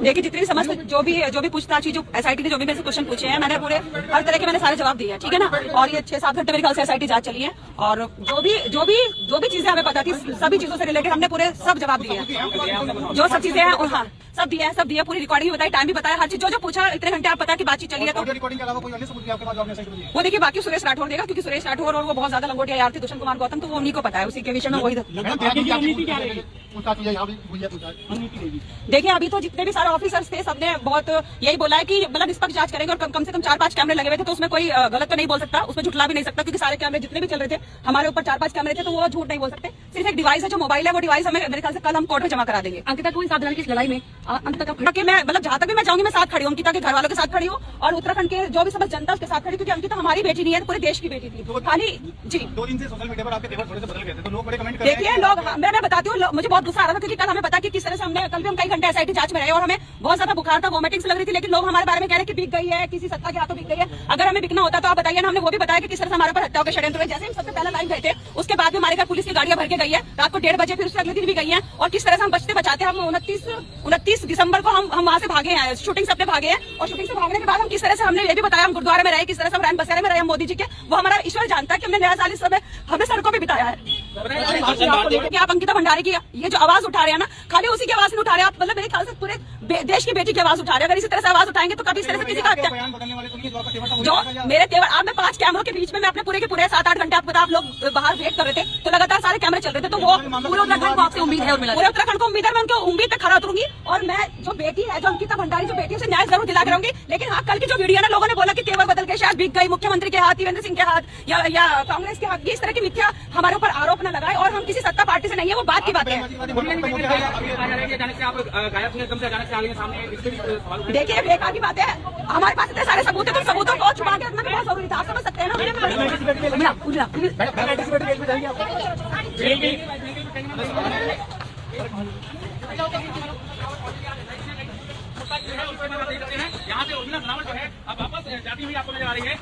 देखिए जितनी समस्त जो भी पूछताछ जो एसआईटी ने जो भी मेरे से क्वेश्चन पूछे हैं, मैंने पूरे हर तरह के मैंने सारे जवाब दिए हैं, ठीक है ना। और ये 6-7 घंटे मेरे ख्याल से एसआईटी जांच चली है, और जो भी चीजें हमें पता थी, सभी चीजों से रिलेटेड हमने पूरे सब जवाब दिए हैं, जो सब चीजें हैं। और हाँ, सब दिया, पूरी रिकॉर्डिंग भी बताई, टाइम भी बताया, हर चीज जो पूछा। इतने घंटे आप पता कि बातचीत चली है, तो रिकॉर्डिंग के अलावा कोई अन्य सबूत भी आपके पास आपने सही दिया? वो देखिए बाकी सुरेश राठौर देगा, क्योंकि सुरेश राठौर और वो बहुत ज्यादा लंगोटिया यार थे दुष्यंत कुमार गौतम, तो वो उन्हीं को पता है, उसी के विषय में वही। देखिए अभी तो जितने भी सारे ऑफिसर्स थे सबने बहुत यही बोला है कि मतलब निष्पक्ष जांच करेंगे, और कम से कम 4-5 कैमरे लगे हुए थे, तो उसमें कोई गलत तो नहीं बोल सकता, उसमें झुठला भी नहीं सकता, क्योंकि सारे कैमरे जितने भी चल रहे थे हमारे ऊपर 4-5 कैमरे थे, तो वो झूठ नहीं बोल सकते। सिर्फ एक डिवाइस है जो मोबाइल है, वो डिवाइस हमें मेरे ख्याल से कल हम कोर्ट में जमा करा देंगे। अंकिता को सावधानी की लड़ाई में अंत तक मैं मतलब जहां तक भी मैं जाऊंगी, मैं साथ खड़ी हूँ, अंकिता के घर वालों के साथ खड़ी हूँ, और उत्तराखंड के जो भी समस्त जनता उसके साथ खड़ी, क्योंकि अंकिता हमारी बेटी नहीं है, पूरे देश की बेटी थी खाली। जी 2 दिन से सोशल मीडिया पर आपके तेवर थोड़े से बदल गए थे, तो लोग बड़े कमेंट कर देखिए लोग, मैं बताती हूँ, मुझे बहुत गुस्सा आ रहा था, क्योंकि कल हमें पता कि किस तरह से हमने कल भी हम कई घंटे एसआईटी जांच में रहे, और हमें बहुत ज्यादा बुखार था, वोमिटिंग्स लग रही थी, लेकिन लोग हमारे बारे में कह रहे हैं कि बिक गई है, किसी सत्ता के हाथों बिक गई है। अगर हमें बिकना होता तो आप बताइए ना। हमने वो भी बताया कि किस तरह से हमारे पर हत्याओं के षड्यंत्र हुए। जैसे हम सबसे पहला लाइन गए थे, उसके बाद भी हमारे घर पुलिस की गाड़ियां भर के गई है, रात को 1:30 बजे, फिर उससे अगले दिन भी गई है, और किस तरह से हम बचते बचाते हम 29 दिसंबर को हम वहां से भागे हैं, शूटिंग से अपने भागे हैं, और शूटिंग से भागने के बाद हम किस तरह से हमने ये भी बताया, हम गुरुद्वारे में रहे, किस तरह से हम रैन बसेरे में रहे, हम मोदी जी के, वो हमारा ईश्वर जानता है कि हमने नया साल इस समय हमने सड़कों पर बिताया है। आप अंकिता भंडारी की ये जो आवाज उठा रहे हैं ना, खाली उसी की आवाज नहीं उठा रहे आप, मतलब मेरे ख्याल से पूरे देश की बेटी की आवाज उठा रहे हैं। अगर इसी तरह से आवाज उठाएंगे तो कभी इस तरह से किसी का जो मेरे तेवर, आप मैं 5 कैमरों के बीच में मैं अपने पूरे के पूरे 7-8 घंटे आपको आप लोग बाहर वेट कर रहे थे, तो लगातार सारे कैमरे चल रहे थे, तो वो पूरे उत्तराखंड को आपसे उम्मीद है, पूरे उत्तराखंड को उम्मीद है, मैं उनकी उम्मीद पे खरा उतरूंगी, और मैं जो बेटी है, जो अंकिता भंडारी जो बेटी, उसे न्याय जरूर दिला के रहूंगी। लेकिन हाँ, कल की जो वीडियो ना, लोगों ने बोला कि तेवर बदल के शायद बिक गई, मुख्यमंत्री के हाथ, त्रिवेंद्र सिंह के हाथ या कांग्रेस के हाथ, इस तरह की मिथ्या हमारे ऊपर आरोप न लगाए, और हम किसी सत्ता पार्टी से नहीं है, वो बात की बात है। देखिए बेकार की बात है, हमारे पास इतने सारे सबूत है, तो सबूतों को छुपा के रखना बहुत जरूरी था, आप समझ सकते हैं ना। यहाँ से ओरिजिनल बनावट जो है अब वापस जाती हुई आपको नजर आ रही है।